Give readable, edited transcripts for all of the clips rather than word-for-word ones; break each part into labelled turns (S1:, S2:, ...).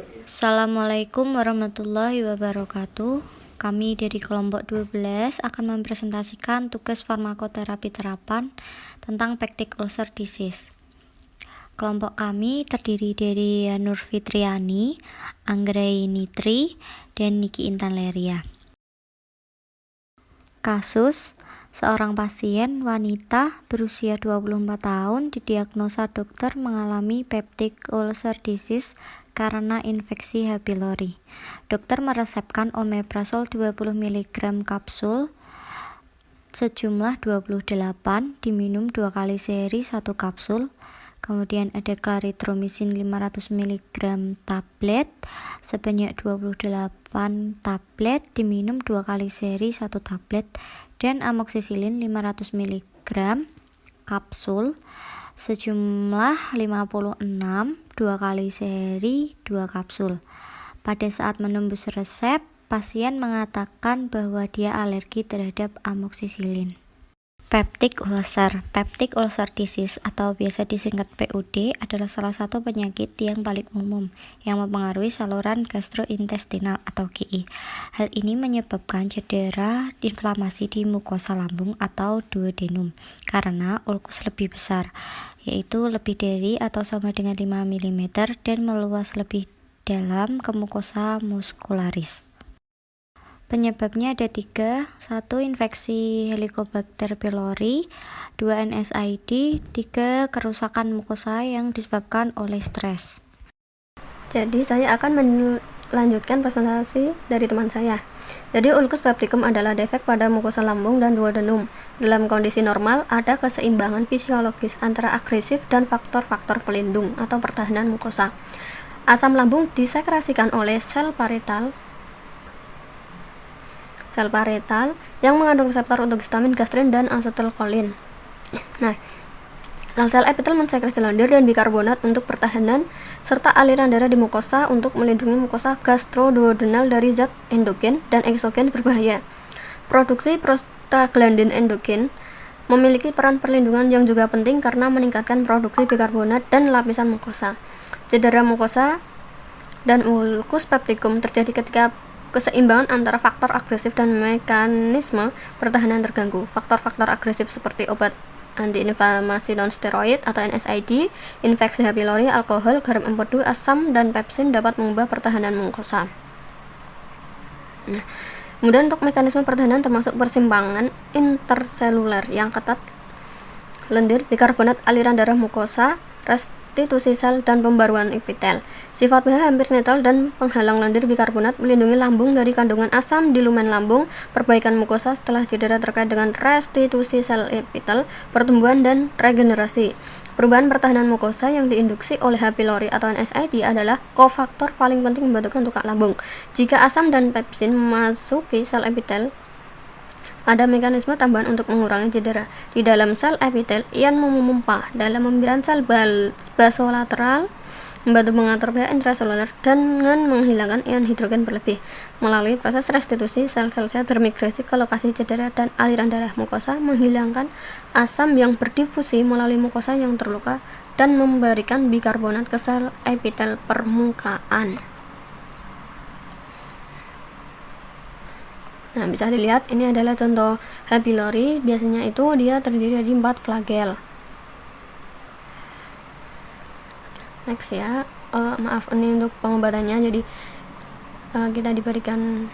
S1: Assalamualaikum warahmatullahi wabarakatuh. Kami dari kelompok 12 akan mempresentasikan tugas farmakoterapi terapan tentang peptic ulcer disease. Kelompok kami terdiri dari Nur Fitriani, Anggraini Tri, dan Niki Intan Leria. Kasus: seorang pasien wanita berusia 24 tahun didiagnosa dokter mengalami peptic ulcer disease karena infeksi H. pylori. Dokter meresepkan omeprazol 20 mg kapsul sejumlah 28 diminum 2 kali sehari 1 kapsul. Kemudian ada clarithromycin 500 mg tablet sebanyak 28 tablet diminum 2 kali sehari 1 tablet, dan amoxicillin 500 mg kapsul sejumlah 56 2 kali sehari 2 kapsul. Pada saat menembus resep, pasien mengatakan bahwa dia alergi terhadap amoxicillin. Peptic ulcer disease atau biasa disingkat PUD adalah salah satu penyakit yang paling umum yang mempengaruhi saluran gastrointestinal atau GI. Hal ini menyebabkan cedera inflamasi di mukosa lambung atau duodenum karena ulkus lebih besar, yaitu lebih dari atau sama dengan 5 mm dan meluas lebih dalam ke mukosa muscularis. Penyebabnya ada 3, 1 infeksi Helicobacter pylori, 2 NSAID, 3 kerusakan mukosa yang disebabkan oleh stres.
S2: Jadi saya akan melanjutkan presentasi dari teman saya. Jadi ulcus pepticum adalah defek pada mukosa lambung dan duodenum. Dalam kondisi normal ada keseimbangan fisiologis antara agresif dan faktor-faktor pelindung atau pertahanan mukosa. Asam lambung disekresikan oleh sel paretal yang mengandung reseptor untuk histamin, gastrin, dan asetylkolin. Nah, sel-sel epitel mensekresi lendir dan bikarbonat untuk pertahanan serta aliran darah di mukosa untuk melindungi mukosa gastroduodenal dari zat endogen dan eksogen berbahaya. Produksi prostaglandin endogen memiliki peran perlindungan yang juga penting karena meningkatkan produksi bikarbonat dan lapisan mukosa. Cedera mukosa dan ulcus pepticum terjadi ketika keseimbangan antara faktor agresif dan mekanisme pertahanan terganggu. Faktor-faktor agresif seperti obat antiinflamasi non-steroid atau NSAID, infeksi H. pylori, alkohol, garam empedu, asam, dan pepsin dapat mengubah pertahanan mukosa. Nah, kemudian untuk mekanisme pertahanan termasuk persimpangan interseluler yang ketat, lendir, bikarbonat, aliran darah mukosa, restitusi sel, dan pembaruan epitel. Sifat pH hampir netral dan penghalang lendir bikarbonat, melindungi lambung dari kandungan asam di lumen lambung, perbaikan mukosa setelah cedera terkait dengan restitusi sel epitel, pertumbuhan dan regenerasi. Perubahan pertahanan mukosa yang diinduksi oleh H. pylori atau NSAID adalah kofaktor paling penting membentuk tukak lambung. Jika asam dan pepsin memasuki sel epitel, ada mekanisme tambahan untuk mengurangi cedera. Di dalam sel epitel, ion memompa dalam membran sel basolateral, membantu mengatur pH intraseluler dengan menghilangkan ion hidrogen berlebih. Melalui proses restitusi, sel-sel sehat bermigrasi ke lokasi cedera dan aliran darah mukosa, menghilangkan asam yang berdifusi melalui mukosa yang terluka dan memberikan bikarbonat ke sel epitel permukaan. Nah, bisa dilihat ini adalah contoh H. pylori. Biasanya itu dia terdiri dari 4 flagel. Next ya, maaf ini untuk pengobatannya. Jadi kita diberikan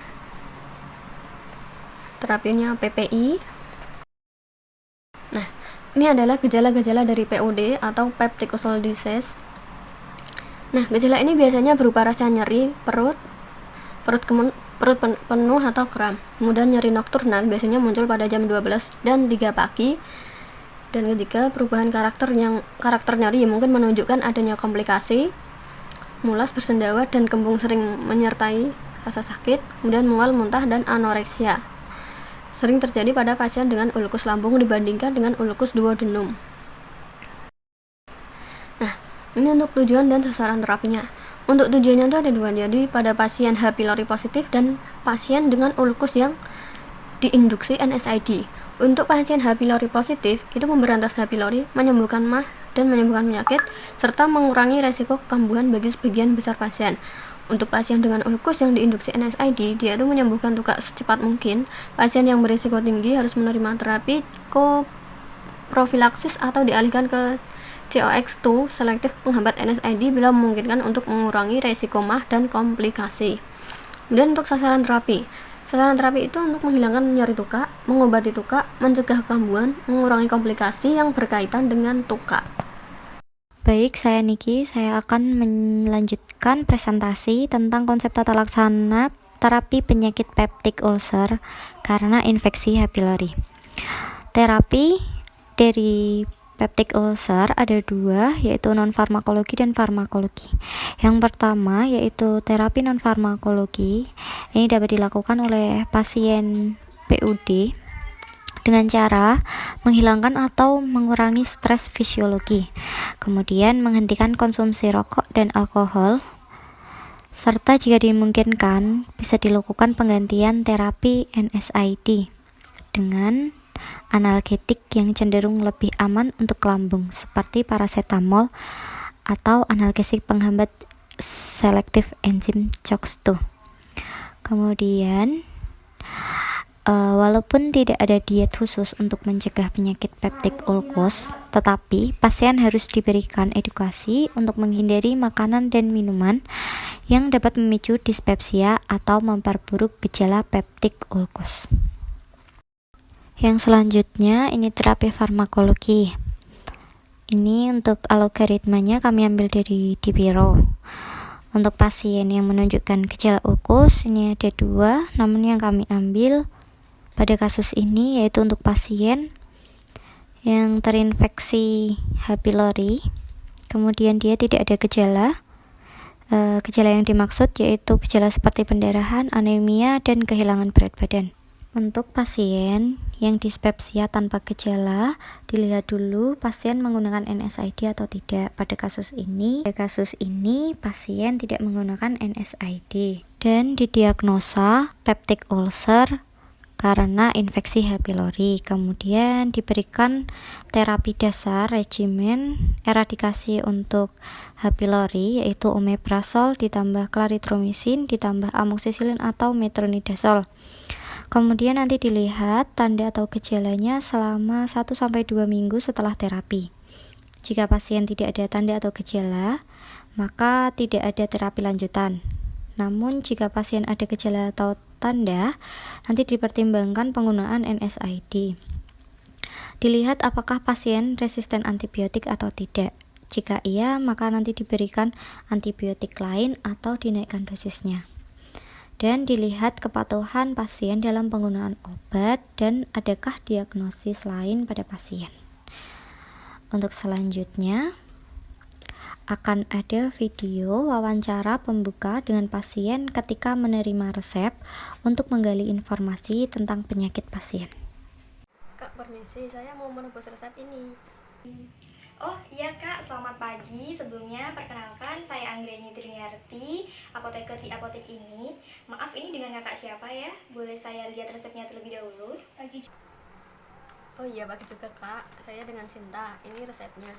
S2: terapinya PPI. Nah, ini adalah gejala-gejala dari PUD atau peptic ulcer disease. Nah, gejala ini biasanya berupa rasa nyeri perut penuh atau kram. Kemudian nyeri nokturnal biasanya muncul pada jam 12 dan 3 pagi. Dan ketiga, perubahan karakter nyeri yang mungkin menunjukkan adanya komplikasi, mulas, bersendawa, dan kembung sering menyertai rasa sakit, kemudian mual, muntah, dan anoreksia. Sering terjadi pada pasien dengan ulkus lambung dibandingkan dengan ulkus duodenum. Nah, ini untuk tujuan dan sasaran terapinya. Untuk tujuannya itu ada 2, jadi pada pasien H. pylori positif dan pasien dengan ulkus yang diinduksi NSAID. Untuk pasien H. pylori positif, itu memberantas H. pylori, menyembuhkan MAH, dan menyembuhkan penyakit, serta mengurangi resiko kekambuhan bagi sebagian besar pasien. Untuk pasien dengan ulkus yang diinduksi NSAID, dia itu menyembuhkan tukak secepat mungkin. Pasien yang berisiko tinggi harus menerima terapi koprofilaksis atau dialihkan ke COX-2 selektif penghambat NSAID bila memungkinkan untuk mengurangi resiko MAH dan komplikasi. Kemudian untuk sasaran terapi. Sasaran terapi itu untuk menghilangkan nyeri tukak, mengobati tukak, mencegah kekambuhan, mengurangi komplikasi yang berkaitan dengan tukak.
S1: Baik, saya Niki. Saya akan melanjutkan presentasi tentang konsep tata laksana terapi penyakit peptic ulcer karena infeksi H. pylori. Terapi dari peptic ulcer ada dua, yaitu non-farmakologi dan farmakologi. Yang pertama yaitu terapi non-farmakologi. Ini dapat dilakukan oleh pasien PUD dengan cara menghilangkan atau mengurangi stres fisiologi, kemudian menghentikan konsumsi rokok dan alkohol, serta jika dimungkinkan bisa dilakukan penggantian terapi NSAID dengan analgetik yang cenderung lebih aman untuk lambung seperti paracetamol atau analgesik penghambat selektif enzim COX-2. Kemudian walaupun tidak ada diet khusus untuk mencegah penyakit peptic ulkus, tetapi pasien harus diberikan edukasi untuk menghindari makanan dan minuman yang dapat memicu dispepsia atau memperburuk gejala peptic ulkus. Yang selanjutnya ini terapi farmakologi. Ini untuk algoritmanya kami ambil dari Dipiro. Untuk pasien yang menunjukkan gejala ulkus ini ada dua, namun yang kami ambil pada kasus ini yaitu untuk pasien yang terinfeksi H. pylori, kemudian dia tidak ada gejala. Gejala yang dimaksud yaitu gejala seperti pendarahan, anemia, dan kehilangan berat badan. Untuk pasien yang dispepsia tanpa gejala, dilihat dulu pasien menggunakan NSAID atau tidak. Pada kasus ini pasien tidak menggunakan NSAID dan didiagnosa peptic ulcer karena infeksi H. pylori. Kemudian diberikan terapi dasar regimen eradikasi untuk H. pylori yaitu omeprazol ditambah clarithromycin ditambah amoxicillin atau metronidazol. Kemudian nanti dilihat tanda atau gejalanya selama 1-2 minggu setelah terapi. Jika pasien tidak ada tanda atau gejala, maka tidak ada terapi lanjutan. Namun jika pasien ada gejala atau tanda, nanti dipertimbangkan penggunaan NSAID. Dilihat apakah pasien resisten antibiotik atau tidak. Jika iya, maka nanti diberikan antibiotik lain atau dinaikkan dosisnya. Dan dilihat kepatuhan pasien dalam penggunaan obat dan adakah diagnosis lain pada pasien. Untuk selanjutnya akan ada video wawancara pembuka dengan pasien ketika menerima resep untuk menggali informasi tentang penyakit pasien.
S2: Kak, permisi, saya mau menebus resep ini.
S3: Oh iya Kak, selamat pagi. Sebelumnya perkenalkan saya Anggreni Triniarti, apoteker di apotek ini. Maaf, ini dengan kakak siapa ya? Boleh saya lihat resepnya terlebih dahulu?
S2: Oh iya, pagi juga Kak, saya dengan Sinta. Ini resepnya.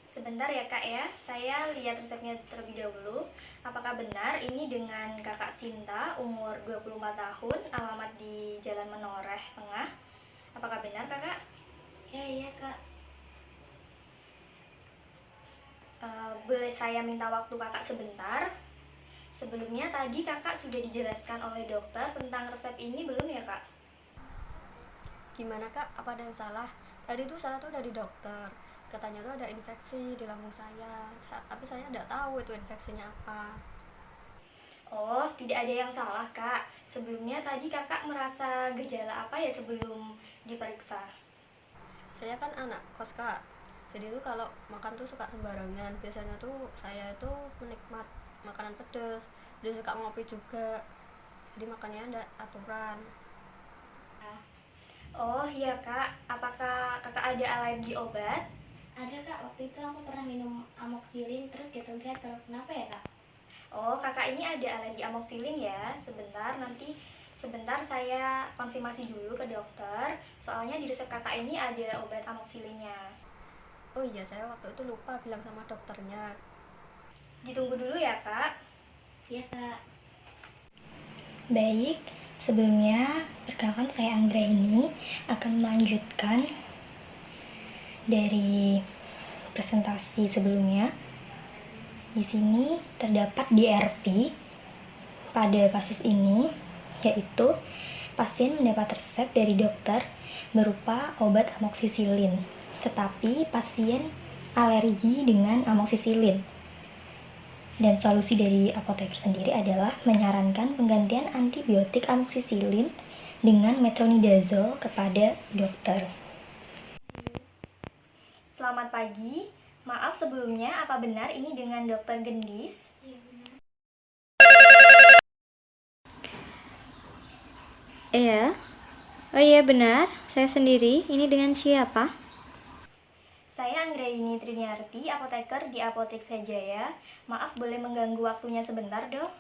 S3: Sebentar ya Kak ya, saya lihat resepnya terlebih dahulu. Apakah benar ini dengan kakak Sinta, umur 24 tahun, alamat di Jalan Menoreh Tengah? Apakah benar kakak?
S4: Ya, iya kak.
S3: Boleh saya minta waktu kakak sebentar? Sebelumnya tadi kakak sudah dijelaskan oleh dokter tentang resep ini belum ya kak?
S2: Gimana Kak? Apa ada yang salah? Tadi tuh saya tuh dari dokter. Katanya tuh ada infeksi di lambung saya. Tapi saya tidak tahu itu infeksinya apa.
S3: Oh, tidak ada yang salah kak. Sebelumnya tadi kakak merasa gejala apa ya sebelum diperiksa?
S2: Saya kan anak kos Kak. Jadi tuh kalau makan tuh suka sembarangan. Biasanya tuh saya itu menikmat makanan pedas. Dia suka ngopi juga. Jadi makannya ada aturan.
S3: Oh iya kak, apakah kakak ada alergi obat?
S4: Ada kak, waktu itu aku pernah minum amoxicillin terus gatal-gatal. Kenapa ya kak?
S3: Oh, kakak ini ada alergi amoxicillin ya. Sebentar, nanti Sebentar, saya konfirmasi dulu ke dokter. Soalnya di resep kakak ini ada obat amoksilinnya.
S2: Oh iya, saya waktu itu lupa bilang sama dokternya.
S3: Ditunggu dulu ya, Kak.
S4: Iya kak.
S3: Baik, sebelumnya perkenalkan saya Anggra ini akan melanjutkan dari presentasi sebelumnya. Di sini terdapat DRP pada kasus ini, yaitu pasien mendapat resep dari dokter berupa obat amoksisilin, tetapi pasien alergi dengan amoksisilin. Dan solusi dari apoteker sendiri adalah menyarankan penggantian antibiotik amoksisilin dengan metronidazol kepada dokter. Selamat pagi, maaf sebelumnya, apa benar ini dengan dokter Gendis?
S1: Iya. Oh iya benar, saya sendiri. Ini dengan siapa?
S3: Saya Anggraini Triniarti, apoteker di Apotek Sejaya. Maaf boleh mengganggu waktunya sebentar, Dok?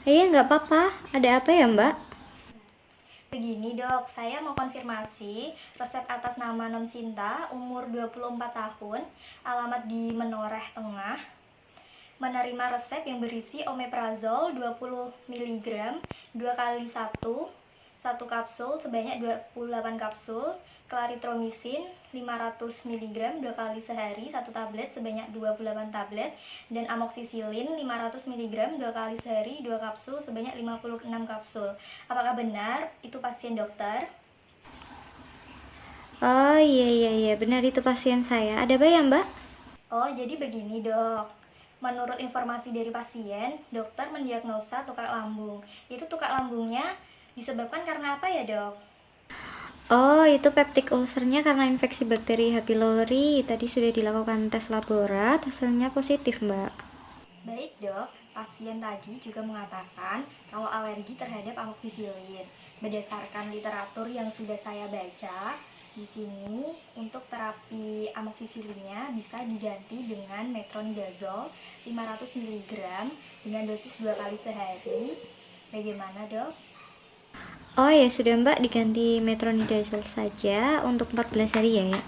S1: Iya, nggak apa-apa. Ada apa ya, Mbak?
S3: Begini, Dok, saya mau konfirmasi resep atas nama Non Sinta, umur 24 tahun, alamat di Menoreh Tengah. Menerima resep yang berisi omeprazol 20 mg 2 kali 1 kapsul sebanyak 28 kapsul, clarithromycin 500 mg 2 kali sehari 1 tablet sebanyak 28 tablet, dan amoksisilin 500 mg 2 kali sehari 2 kapsul sebanyak 56 kapsul. Apakah benar itu pasien dokter?
S1: Oh iya, benar itu pasien saya. Ada apa ya, Mbak?
S3: Oh, jadi begini, Dok. Menurut informasi dari pasien, dokter mendiagnosa tukak lambung. Itu tukak lambungnya disebabkan karena apa ya, Dok?
S1: Oh, itu peptic ulcernya karena infeksi bakteri H. pylori. Tadi sudah dilakukan tes laborat, hasilnya positif, Mbak.
S3: Baik, Dok. Pasien tadi juga mengatakan kalau alergi terhadap amoksisilin. Berdasarkan literatur yang sudah saya baca, di sini untuk terapi amoksisilinnya bisa diganti dengan metronidazol 500 mg dengan dosis 2 kali sehari. Bagaimana, Dok?
S1: Oh ya sudah, Mbak, diganti metronidazol saja untuk 14 hari ya.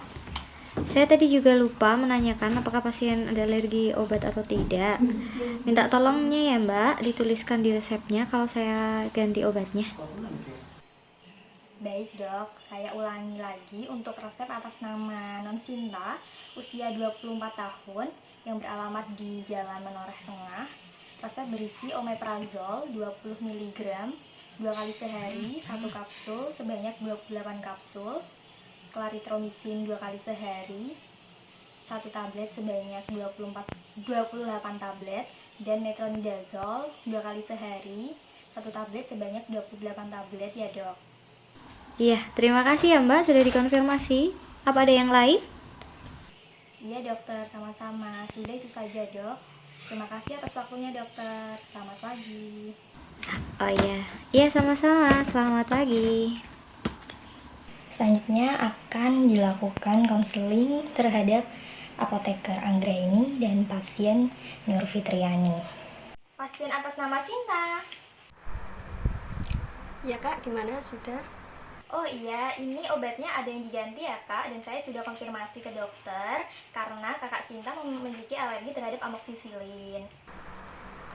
S1: Saya tadi juga lupa menanyakan apakah pasien ada alergi obat atau tidak. Minta tolongnya ya, Mbak, dituliskan di resepnya kalau saya ganti obatnya.
S3: Baik, Dok, saya ulangi lagi untuk resep atas nama Non Sinta, usia 24 tahun, yang beralamat di Jalan Menoreh Tengah. Resep berisi omeprazol 20 mg 2 kali sehari 1 kapsul sebanyak 28 kapsul, clarithromycin 2 kali sehari 1 tablet sebanyak 28 tablet, dan metronidazol 2 kali sehari 1 tablet sebanyak 28 tablet ya, Dok.
S1: Iya, terima kasih ya, Mbak, sudah dikonfirmasi. Apa ada yang lain?
S3: Iya, Dokter, sama-sama. Sudah itu saja, Dok. Terima kasih atas waktunya, Dokter. Selamat pagi.
S1: Oh iya, sama-sama. Selamat pagi.
S3: Selanjutnya akan dilakukan konseling terhadap apoteker Anggraini dan pasien Nur Fitriani. Pasien atas nama Sinta.
S2: Ya kak, gimana? Sudah?
S3: Oh iya, ini obatnya ada yang diganti ya, Kak, dan saya sudah konfirmasi ke dokter karena kakak Sinta memiliki alergi terhadap amoksisilin.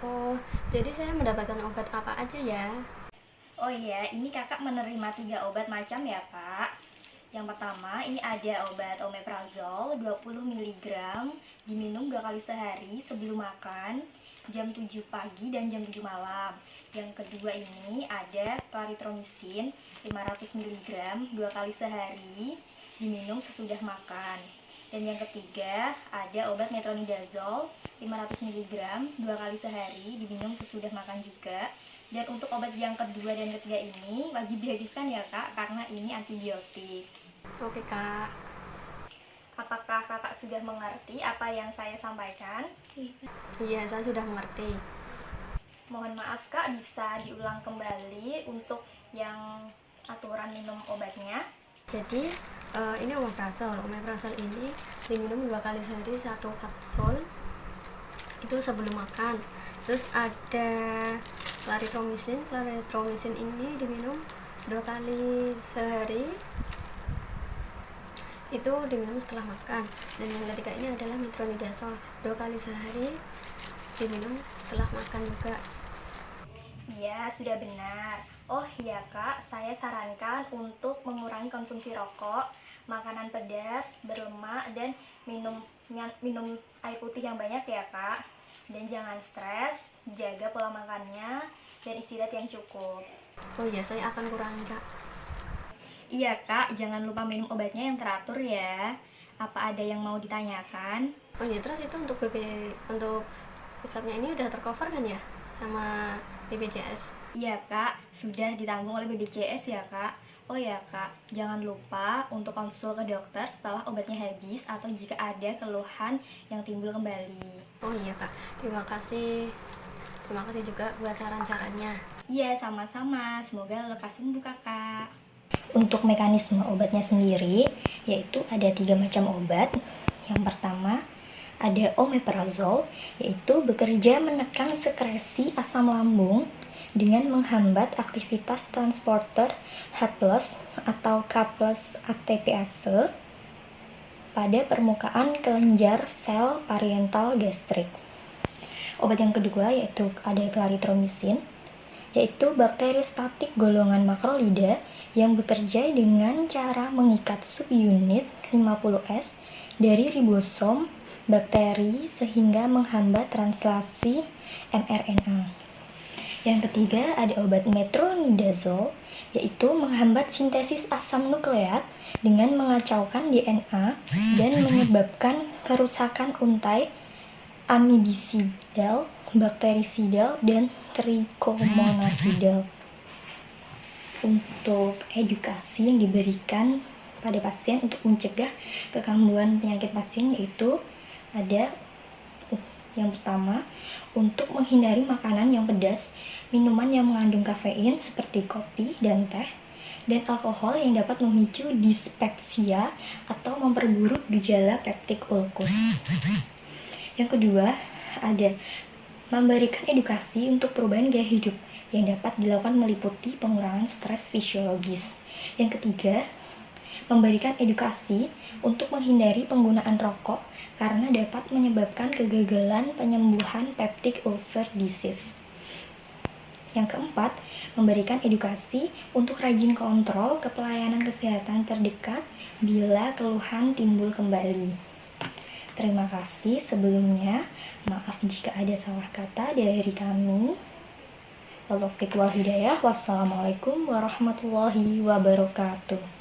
S2: Oh, jadi saya mendapatkan obat apa aja ya?
S3: Oh iya, ini kakak menerima 3 obat macam ya, Pak. Yang pertama, ini ada obat omeprazol 20 mg diminum 2 kali sehari sebelum makan, jam 7 pagi dan jam 7 malam. Yang kedua ini ada clarithromycin 500 mg 2 kali sehari diminum sesudah makan. Dan yang ketiga ada obat metronidazol 500 mg 2 kali sehari diminum sesudah makan juga. Dan untuk obat yang kedua dan ketiga ini wajib dihabiskan ya, Kak, karena ini antibiotik.
S2: Oke kak.
S3: Apakah kakak sudah mengerti apa yang saya sampaikan?
S2: Iya, saya sudah mengerti.
S3: Mohon maaf, Kak, bisa diulang kembali untuk yang aturan minum obatnya.
S2: Jadi ini omeprazol. Omeprazol ini diminum 2 kali sehari 1 kapsul. Itu sebelum makan. Terus ada clarithromycin. Clarithromycin ini diminum 2 kali sehari, itu diminum setelah makan. Dan yang ketiga ini adalah metronidazole, 2 kali sehari, diminum setelah makan juga.
S3: Iya, sudah benar. Oh iya Kak, saya sarankan untuk mengurangi konsumsi rokok, makanan pedas, berlemak, dan minum air putih yang banyak ya Kak. Dan jangan stres, jaga pola makannya, dan istirahat yang cukup.
S2: Oh iya, saya akan kurangi Kak.
S3: Iya Kak, jangan lupa minum obatnya yang teratur ya. Apa ada yang mau ditanyakan?
S2: Oh iya, terus itu untuk untuk hisapnya ini udah tercover kan ya sama BPJS?
S3: Iya Kak, sudah ditanggung oleh BPJS ya Kak. Oh ya Kak, jangan lupa untuk konsul ke dokter setelah obatnya habis atau jika ada keluhan yang timbul kembali.
S2: Oh iya Kak, terima kasih juga buat saran-sarannya.
S3: Iya, sama-sama. Semoga lekas sembuh Kakak. Untuk mekanisme obatnya sendiri, yaitu ada 3 macam obat. Yang pertama, ada omeprazol, yaitu bekerja menekan sekresi asam lambung dengan menghambat aktivitas transporter H+ atau K+ ATPase pada permukaan kelenjar sel parental gastrik. Obat yang kedua yaitu ada clarithromycin, yaitu bakteriostatik golongan makrolida yang bekerja dengan cara mengikat subunit 50S dari ribosom bakteri sehingga menghambat translasi mRNA. Yang ketiga ada obat metronidazole, yaitu menghambat sintesis asam nukleat dengan mengacaukan DNA dan menyebabkan kerusakan untai amibisidal, bakterisidal, dan trichomonasidal. Untuk edukasi yang diberikan pada pasien untuk mencegah kekambuhan penyakit pasien yaitu ada yang pertama, untuk menghindari makanan yang pedas, minuman yang mengandung kafein seperti kopi dan teh, dan alkohol yang dapat memicu dispepsia atau memperburuk gejala peptic ulkus. Yang kedua, ada memberikan edukasi untuk perubahan gaya hidup yang dapat dilakukan meliputi pengurangan stres fisiologis. Yang ketiga, memberikan edukasi untuk menghindari penggunaan rokok karena dapat menyebabkan kegagalan penyembuhan peptic ulcer disease. Yang keempat, memberikan edukasi untuk rajin kontrol ke pelayanan kesehatan terdekat bila keluhan timbul kembali. Terima kasih sebelumnya, maaf jika ada salah kata dari kami. Wassalamualaikum warahmatullahi wabarakatuh.